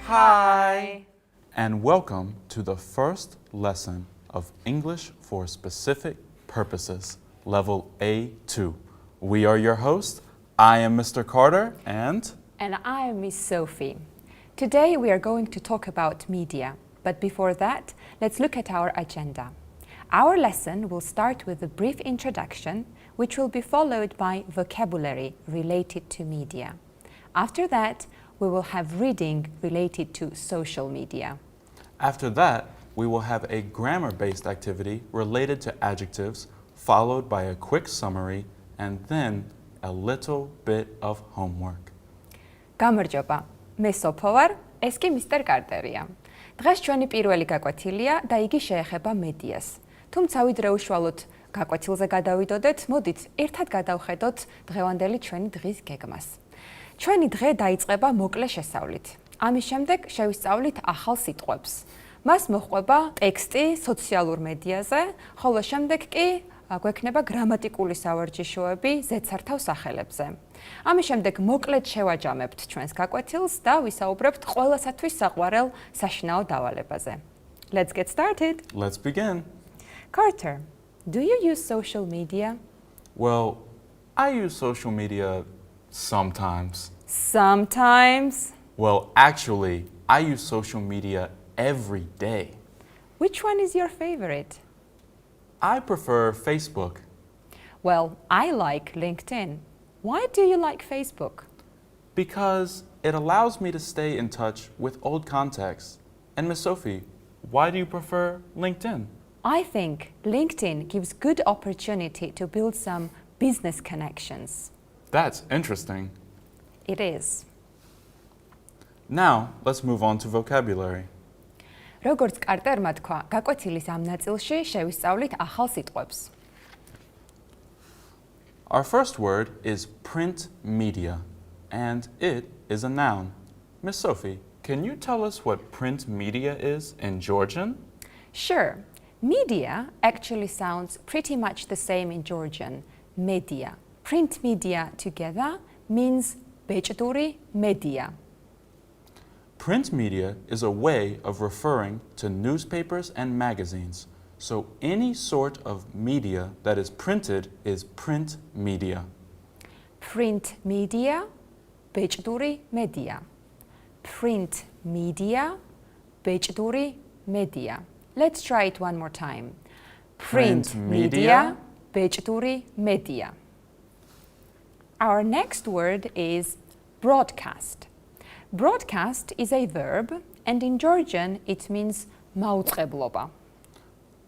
Hi! And welcome to the first lesson of English for Specific Purposes, Level A2. We are your hosts. I am Mr. Carter and I am Miss Sophie. Today we are going to talk about media, but before that, let's look at our agenda. Our lesson will start with a brief introduction, which will be followed by vocabulary related to media. After that, we will have reading related to social media. After that, we will have a grammar-based activity related to adjectives, followed by a quick summary, and then a little bit of homework. გამარჯობა, მე სოფო ვარ, ეს კი მისტერ კარტერია. დღეს ჩვენი პირველი გაკვეთილია და იგი შეეხება მედიას. თუმცა ვიდრე უშუალოდ გაკვეთილზე გადავიდოდეთ, მოდით ერთად გადავხედოთ დღევანდელი ჩვენი დღის გეგმას. ჩვენი დღე დაიწყება მოკლე შესავლით. ამის შემდეგ შევისწავლით ახალ სიტყვებს. მას მოჰყვება ტექსტი სოციალურ მედიაზე, ხოლო შემდეგ კი გვექნება გრამატიკული სავარჯიშოები ზედსართავ სახელებზე. ამის შემდეგ მოკლედ შევაჯამებთ ჩვენს გაკვეთილს და ვისაუბრებთ ყველასათვის საყვარელ საშინაო დავალებაზე. Let's get started. Let's begin. Carter, do you use social media? Well, I use social media sometimes. Sometimes. Well, actually, I use social media every day. Which one is your favorite? I prefer Facebook. Well, I like LinkedIn. Why do you like Facebook? Because it allows me to stay in touch with old contacts. And Miss Sophie, why do you prefer LinkedIn? I think LinkedIn gives good opportunity to build some business connections. That's interesting. It is. Now, let's move on to vocabulary. როგორც კარტერმა თქვა, გაკვეთილის ამ ნაწილში შევისწავლით ახალ სიტყვებს. Our first word is print media, and it is a noun. Miss Sophie, can you tell us what print media is in Georgian? Sure. Media actually sounds pretty much the same in Georgian. Media. Print media together means ბეჭდური media. Print media is a way of referring to newspapers and magazines. So any sort of media that is printed is print media. Print media, ბეჭდური media. Print media, ბეჭდური media. Let's try it one more time. Print media, ბეჭდური media. Our next word is broadcast. Broadcast is a verb, and in Georgian it means მაუწყებლობა.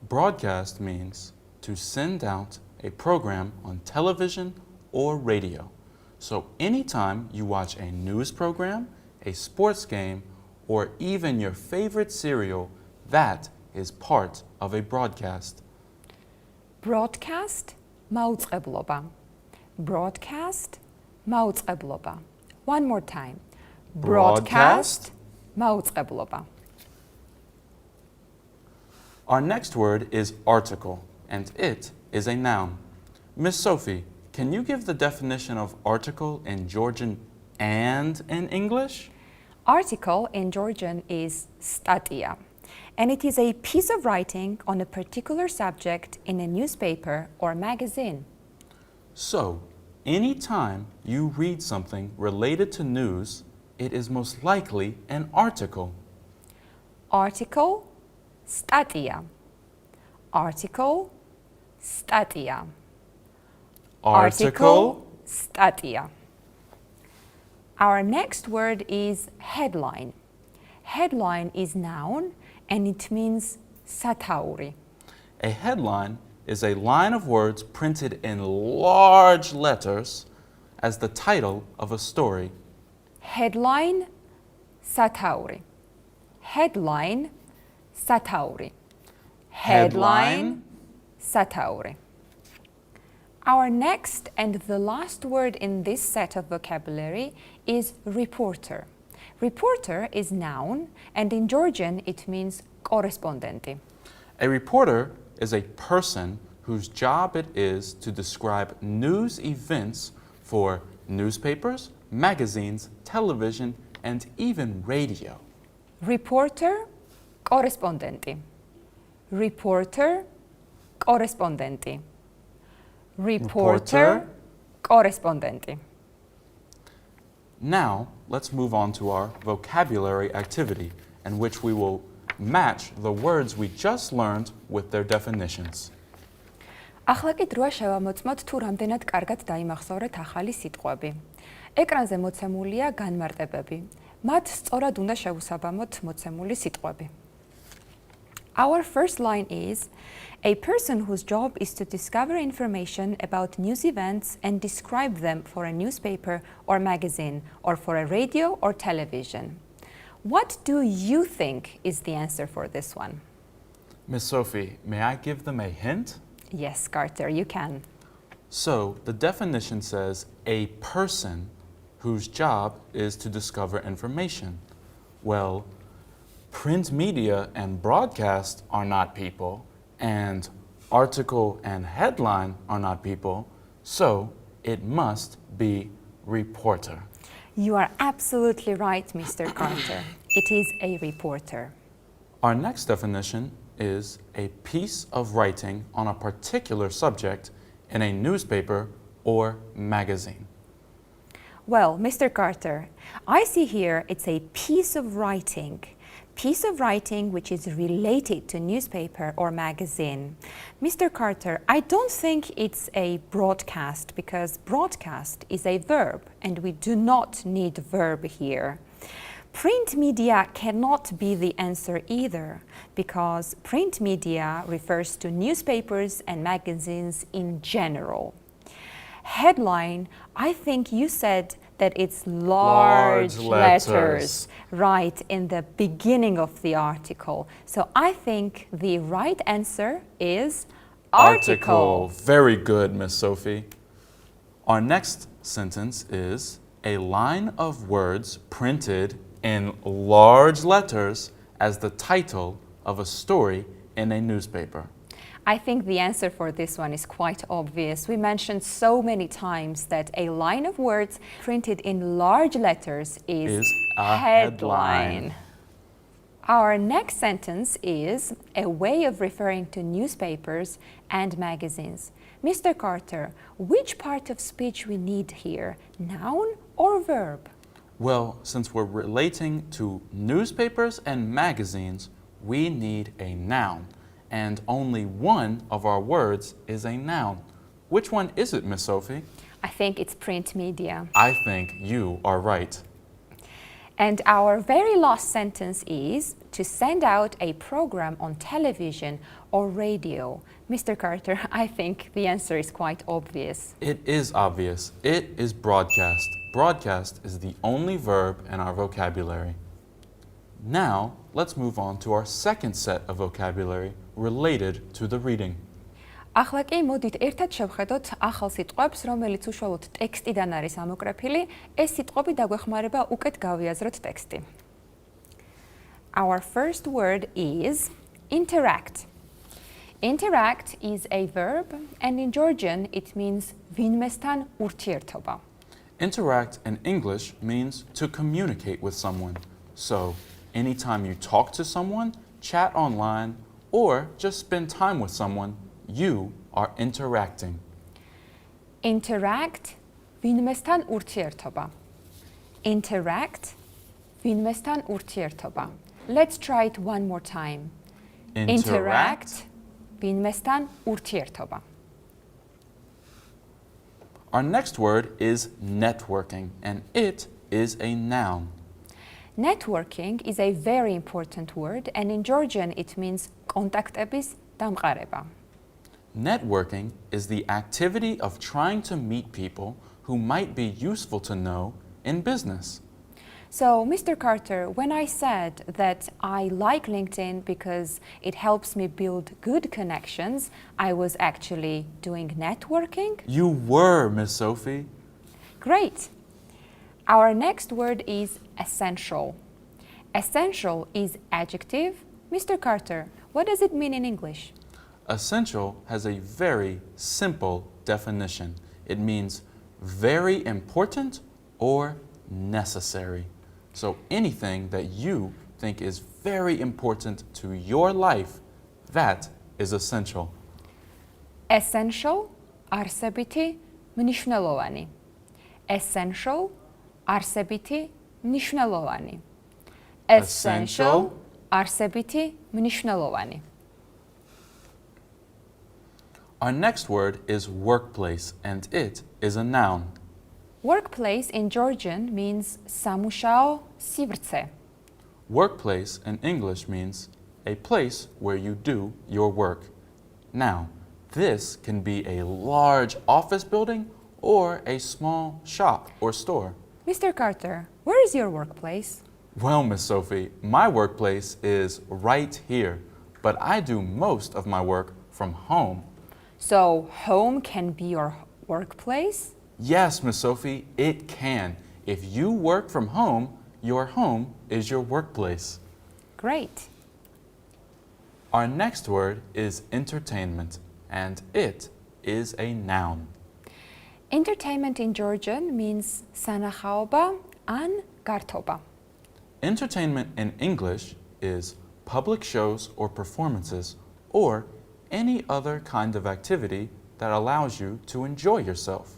Broadcast means to send out a program on television or radio. So anytime you watch a news program, a sports game, or even your favorite cereal, that is part of a broadcast. Broadcast, მაუწყებლობა. Broadcast, მაუწყებლობა. One more time. Broadcast, მაუწყებლობა. Our next word is article, and it is a noun. Miss Sophie, can you give the definition of article in Georgian and in English? Article in Georgian is statia, and it is a piece of writing on a particular subject in a newspaper or magazine. So, anytime you read something related to news, it is most likely an article. Article, statia. Article, statia. Article, statia. Our next word is headline. Headline is noun and it means სათაური. A headline is a line of words printed in large letters as the title of a story. Headline, სათაური. Headline, სათაური. Headline, სათაური. Our next and the last word in this set of vocabulary is reporter. Reporter is noun, and in Georgian it means კორესპონდენტი. A reporter is a person whose job it is to describe news events for newspapers, magazines, television, and even radio. reporter, კორესპონდენტი. reporter, კორესპონდენტი. reporter, კორესპონდენტი. Now, let's move on to our vocabulary activity, in which we will match the words we just learned with their definitions. ახლა კი დროა შევამოწმოთ თუ რამდენად კარგად დაიმახსოვრეთ ახალი სიტყვები. ეკრანზე მოცემულია განმარტებები. მათ სწორად უნდა შევუსაბამოთ მოცემული სიტყვები. Our first line is a person whose job is to discover information about news events and describe them for a newspaper or magazine or for a radio or television. What do you think is the answer for this one? Miss Sophie, may I give them a hint? Yes, Carter, you can. So, the definition says a person whose job is to discover information. Well, print media and broadcast are not people, and article and headline are not people, so it must be reporter. You are absolutely right, Mr. Carter. It is a reporter. Our next definition is a piece of writing on a particular subject in a newspaper or magazine. Well, Mr. Carter, I see here it's a piece of writing. Piece of writing which is related to newspaper or magazine. Mr. Carter, I don't think it's a broadcast because broadcast is a verb and we do not need verb here. Print media cannot be the answer either because print media refers to newspapers and magazines in general. Headline, I think you said that it's large letters right in the beginning of the article. So I think the right answer is article. Very good, Miss Sophie. Our next sentence is a line of words printed in large letters as the title of a story in a newspaper. I think the answer for this one is quite obvious. We mentioned so many times that a line of words printed in large letters is a headline. Our next sentence is a way of referring to newspapers and magazines. Mr. Carter, which part of speech we need here, noun or verb? Well, since we're relating to newspapers and magazines, we need a noun. And only one of our words is a noun. Which one is it, Miss Sophie? I think it's print media. I think you are right. And our very last sentence is to send out a program on television or radio. Mr. Carter, I think the answer is quite obvious. It is obvious. It is broadcast. Broadcast is the only verb in our vocabulary. Now, let's move on to our second set of vocabulary related to the reading. ახლა კი მოდით ერთად შევხედოთ ახალ სიტყვებს, რომელიც უშუალოდ ტექსტიდან არის ამოკრეფილი. ეს სიტყვები დაგვეხმარება უკეთ გავიაზროთ ტექსტი. Our first word is interact. Interact is a verb and in Georgian it means ვინმესთან ურთიერთობა. Interact in English means to communicate with someone. So, anytime you talk to someone, chat online, or just spend time with someone, you are interacting. Interact, ვინმესთან ურთიერთობა. Interact, ვინმესთან ურთიერთობა. Let's try it one more time. Interact, ვინმესთან ურთიერთობა. Our next word is networking, and it is a noun. Networking is a very important word, and in Georgian it means კონტაქტების დამყარება. Networking is the activity of trying to meet people who might be useful to know in business. So, Mr. Carter, when I said that I like LinkedIn because it helps me build good connections, I was actually doing networking. You were, Miss Sophie. Great. Our next word is essential. Essential is adjective. Mr. Carter, what does it mean in English? Essential has a very simple definition. It means very important or necessary. So anything that you think is very important to your life, that is essential. Essential არსებითი მნიშვნელოვანი. Essential არსებითი მნიშვნელოვანი. Essential არსებითი მნიშვნელოვანი. Our next word is workplace, and it is a noun. Workplace in Georgian means სამუშაო სივრცე. Workplace in English means a place where you do your work. Now, this can be a large office building or a small shop or store. Mr. Carter, where is your workplace? Well, Miss Sophie, my workplace is right here, but I do most of my work from home. So, home can be your workplace? Yes, Miss Sophie, it can. If you work from home, your home is your workplace. Great. Our next word is entertainment, and it is a noun. Entertainment in Georgian means სანახაობა ან გართობა. Entertainment in English is public shows or performances or any other kind of activity that allows you to enjoy yourself.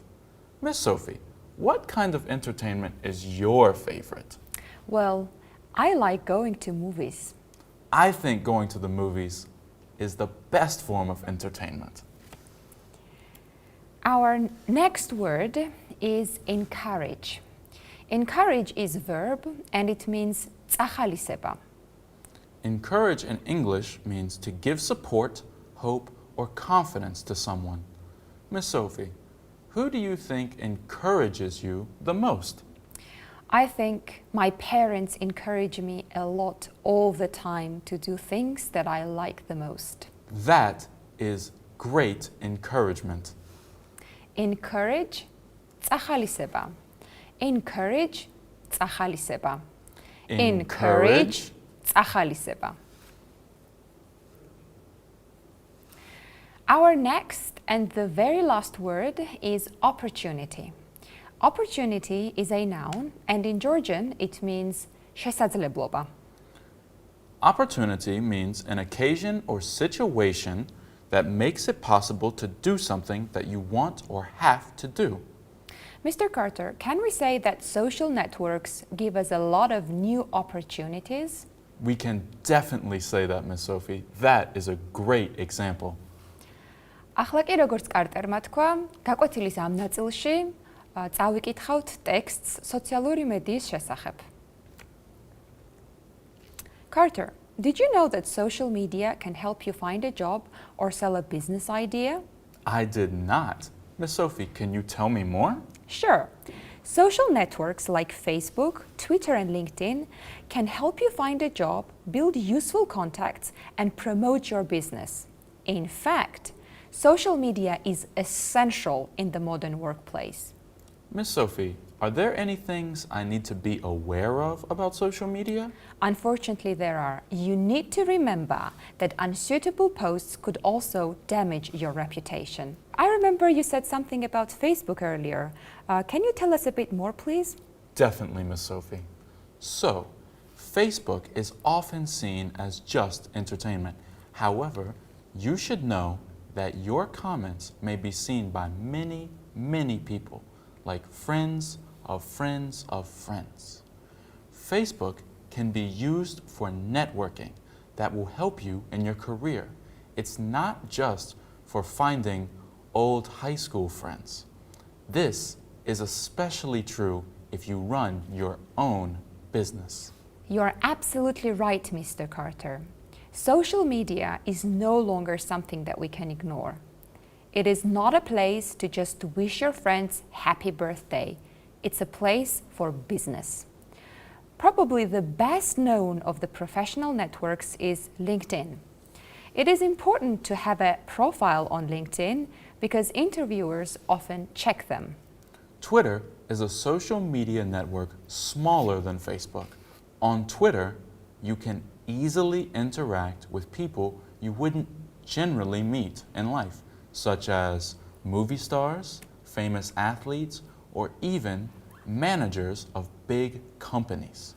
Miss Sophie, what kind of entertainment is your favorite? Well, I like going to movies. I think going to the movies is the best form of entertainment. Our next word is encourage. Encourage is a verb and it means წახალისება. Encourage in English means to give support, hope, or confidence to someone. Miss Sophie, who do you think encourages you the most? I think my parents encourage me a lot all the time to do things that I like the most. That is great encouragement. Encourage, წახალისება. Encourage, წახალისება. Encourage, წახალისება. Our next and the very last word is opportunity. Opportunity is a noun and in Georgian it means შესაძლებლობა. Opportunity means an occasion or situation that makes it possible to do something that you want or have to do. Mr. Carter, can we say that social networks give us a lot of new opportunities? We can definitely say that, Miss Sophie. That is a great example. ახლა კი როგორც კარტერმა თქვა, გაკვეთილის ამ ნაწილში წავიკითხავთ ტექსტს სოციალური მედიის შესახებ. Carter, did you know that social media can help you find a job or sell a business idea? I did not. Miss Sophie, can you tell me more? Sure. Social networks like Facebook, Twitter, and LinkedIn can help you find a job, build useful contacts, and promote your business. In fact, social media is essential in the modern workplace. Miss Sophie, are there any things I need to be aware of about social media? Unfortunately, there are. You need to remember that unsuitable posts could also damage your reputation. I remember you said something about Facebook earlier. Can you tell us a bit more, please? Definitely, Miss Sophie. So, Facebook is often seen as just entertainment. However, you should know that your comments may be seen by many, many people, like friends of friends of friends. Facebook can be used for networking that will help you in your career. It's not just for finding old high school friends. This is especially true if you run your own business. You're absolutely right, Mr. Carter. Social media is no longer something that we can ignore. It is not a place to just wish your friends happy birthday. It's a place for business. Probably the best known of the professional networks is LinkedIn. It is important to have a profile on LinkedIn because interviewers often check them. Twitter is a social media network smaller than Facebook. On Twitter, you can easily interact with people you wouldn't generally meet in life, such as movie stars, famous athletes, or even managers of big companies.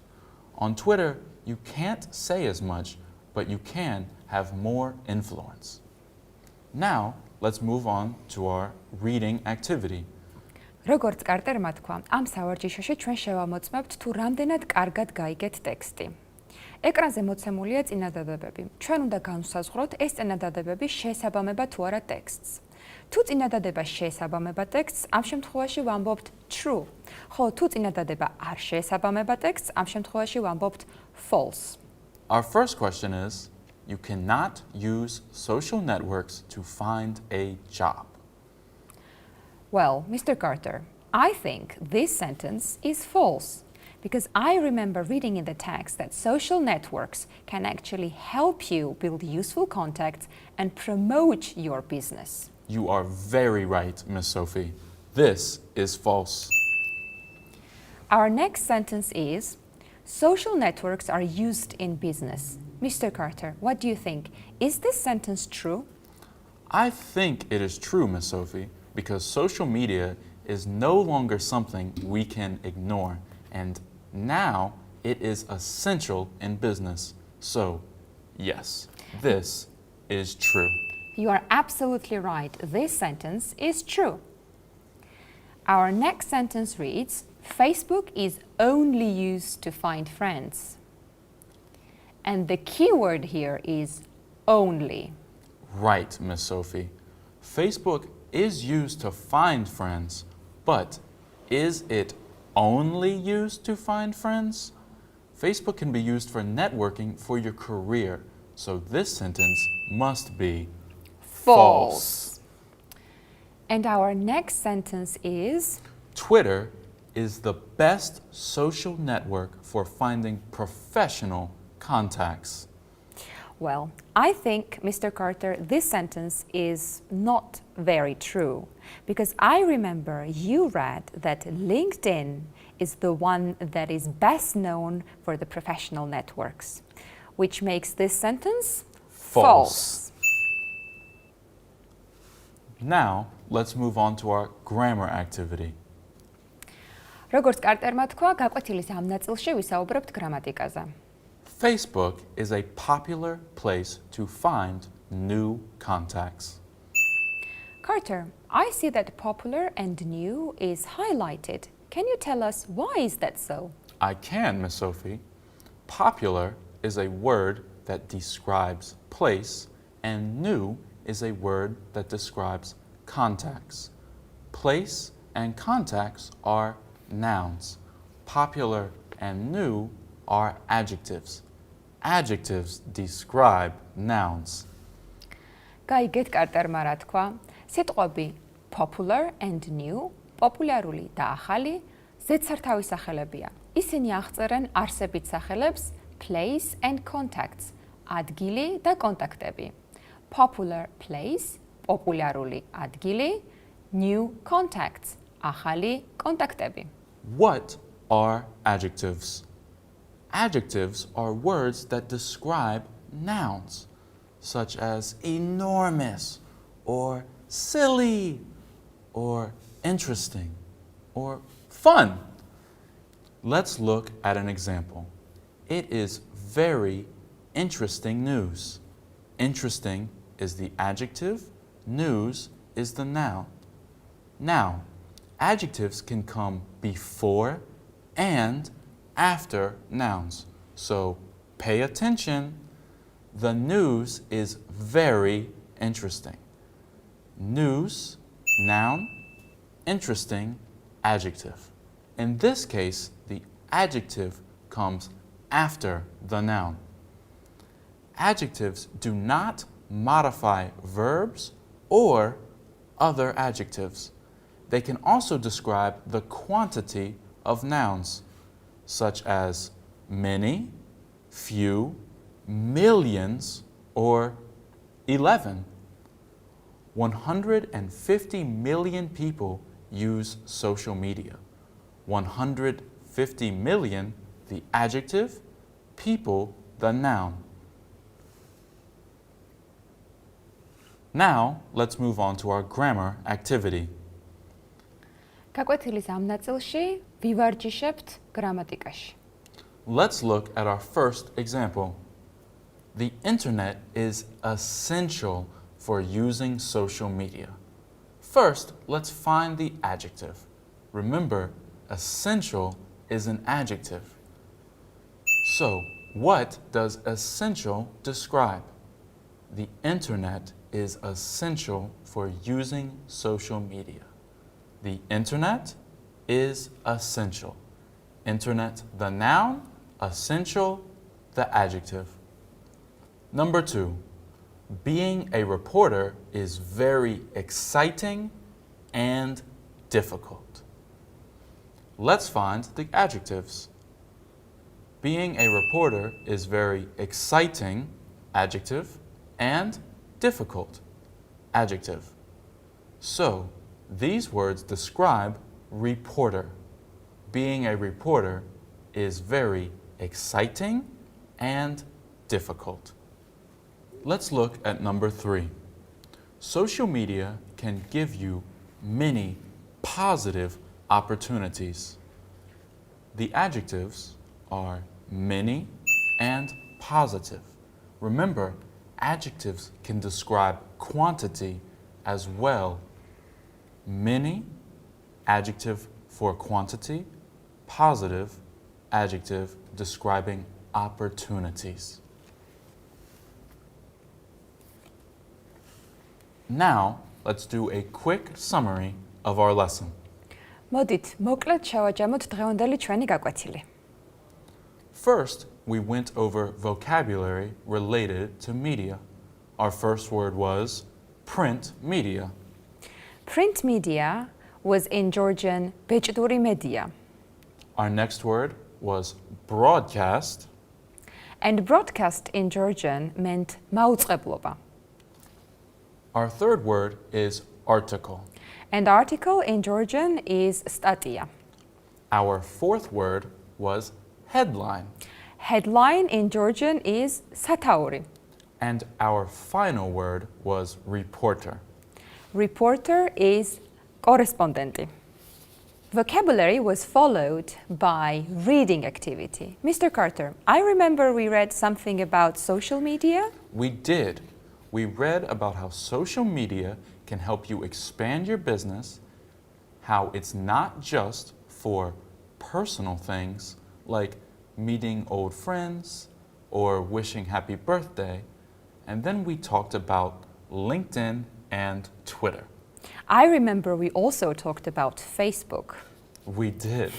On Twitter, you can't say as much, but you can have more influence. Now, let's move on to our reading activity. როგორც კარტერმა თქვა, ამ სავარჯიშოში ჩვენ შევამოწმებთ თუ რამდენად კარგად გაიგეთ ტექსტი. ეკრანზე მოცემულია წინადადებები. ჩვენ უნდა განვსაზღვროთ ეს წინადადებები შეესაბამება თუ არა ტექსტს. თუ წინადადება შეესაბამება ტექსტს, ამ შემთხვევაში ვამბობთ true. ხოლო თუ წინადადება არ შეესაბამება ტექსტს, ამ შემთხვევაში ვამბობთ false. Our first question is, you cannot use social networks to find a job. Well, Mr. Carter, I think this sentence is false because I remember reading in the text that social networks can actually help you build useful contacts and promote your business. You are very right, Miss Sophie. This is false. Our next sentence is, social networks are used in business. Mr. Carter, what do you think? Is this sentence true? I think it is true, Miss Sophie, because social media is no longer something we can ignore, and now it is essential in business. So, yes, this is true. You are absolutely right. This sentence is true. Our next sentence reads, Facebook is only used to find friends. And the key word here is only. Right, Miss Sophie. Facebook is used to find friends, but is it only used to find friends? Facebook can be used for networking for your career, so this sentence must be false. And our next sentence is, Twitter is the best social network for finding professional contacts. well, I think, Mr. Carter, this sentence is not very true because I remember you read that LinkedIn is the one that is best known for the professional networks, which makes this sentence false. Now, let's move on to our grammar activity. როგორც კარტერმა თქვა, გაკვეთილის ამ ნაწილში ვისაუბრებთ გრამატიკაზე. Facebook is a popular place to find new contacts. Carter, I see that popular and new is highlighted. Can you tell us why is that so? I can, Miss Sophie. Popular is a word that describes place, and new is a word that describes contacts. Place and contacts are nouns. Popular and new are adjectives. Adjectives describe nouns. გაიგეთ კარტერმა რა თქვა? სიტყვები popular and new, პოპულარული და ახალი, ზედსართავის სახელებია. ისინი აღწერენ არსებით სახელებს place and contacts, ადგილი და კონტაქტები. Popular place, პოპულარული ადგილი, new contacts, ახალი კონტაქტები. What are adjectives? Adjectives are words that describe nouns, such as enormous, or silly, or interesting, or fun. Let's look at an example. It is very interesting news. Interesting is the adjective, news is the noun. Now, adjectives can come before and after nouns. So pay attention. The news is very interesting. News, noun, interesting, adjective. In this case, the adjective comes after the noun. Adjectives do not modify verbs or other adjectives. They can also describe the quantity of nouns, such as many, few, millions, or 11. 150 million people use social media. 150 million, the adjective, people, the noun. Now, let's move on to our grammar activity. გაკვეთილის ამ ნაწილში ვივარჯიშებთ გრამატიკაში. Let's look at our first example. The internet is essential for using social media. First, let's find the adjective. Remember, essential is an adjective. So, what does essential describe? The internet is essential for using social media. The internet is essential. Internet, the noun, essential, the adjective. Number 2, being a reporter is very exciting and difficult. Let's find the adjectives. Being a reporter is very exciting, adjective, and difficult, adjective. So, these words describe reporter. Being a reporter is very exciting and difficult. Let's look at number 3. Social media can give you many positive opportunities. The adjectives are many and positive. Remember, adjectives can describe quantity as well. Many, adjective for quantity, positive, adjective describing opportunities. Now, let's do a quick summary of our lesson. მოდით, მოკლედ შევაჯამოთ დღევანდელი ჩვენი გაკვეთილი. First, we went over vocabulary related to media. Our first word was print media. Print media was in Georgian ბეჭდური მედია. Our next word was broadcast. And broadcast in Georgian meant მაუწყებლობა. Our third word is article. And article in Georgian is სტატია. Our fourth word was headline. Headline in Georgian is სათაური. And our final word was reporter. Reporter is correspondent. Vocabulary was followed by reading activity. Mr. Carter, I remember we read something about social media. We did. We read about how social media can help you expand your business, how it's not just for personal things like meeting old friends or wishing happy birthday, and then we talked about LinkedIn and Twitter. I remember we also talked about Facebook. We did.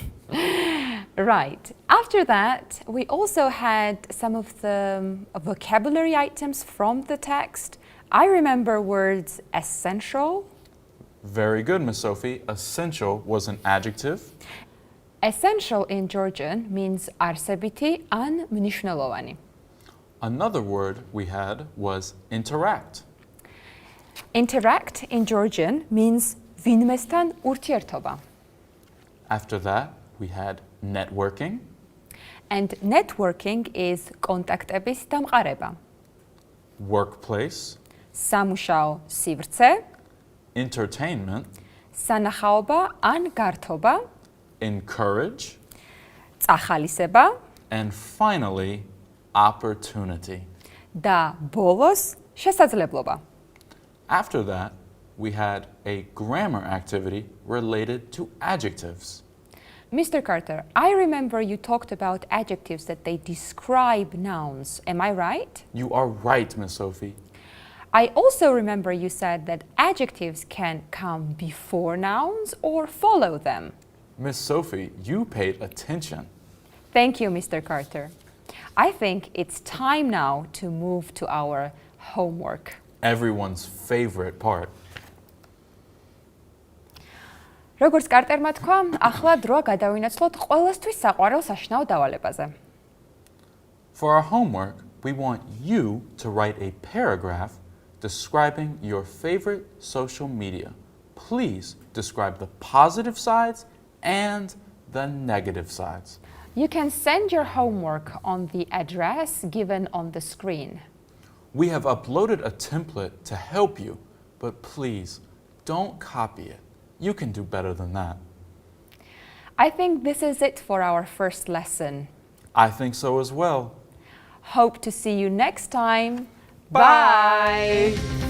Right. After that, we also had some of the vocabulary items from the text. I remember words essential. Very good, Miss Sophie. Essential was an adjective. Essential in Georgian means არსებითი ან მნიშვნელოვანი. Another word we had was interact. Interact in Georgian means ვინმესთან ურთიერთობა. After that, we had networking. And networking is კონტაქტების დამყარება. Workplace. სამუშაო სივრცე, Entertainment. სანახაობა ან გართობა, Encourage. წახალისება And finally, opportunity. და ბოლოს შესაძლებლობა. After that, we had a grammar activity related to adjectives. Mr. Carter, I remember you talked about adjectives that they describe nouns. Am I right? You are right, Miss Sophie. I also remember you said that adjectives can come before nouns or follow them. Miss Sophie, you paid attention. Thank you, Mr. Carter. I think it's time now to move to our homework. Everyone's favorite part. როგორც კარტერმა თქვა, ახლა დროა გადავინაცვლოთ ყველასთვის საყვარელ საშინაო დავალებაზე. For our homework, we want you to write a paragraph describing your favorite social media. Please describe the positive sides and the negative sides. You can send your homework on the address given on the screen. We have uploaded a template to help you, but please don't copy it. You can do better than that. I think this is it for our first lesson. I think so as well. Hope to see you next time. Bye. Bye.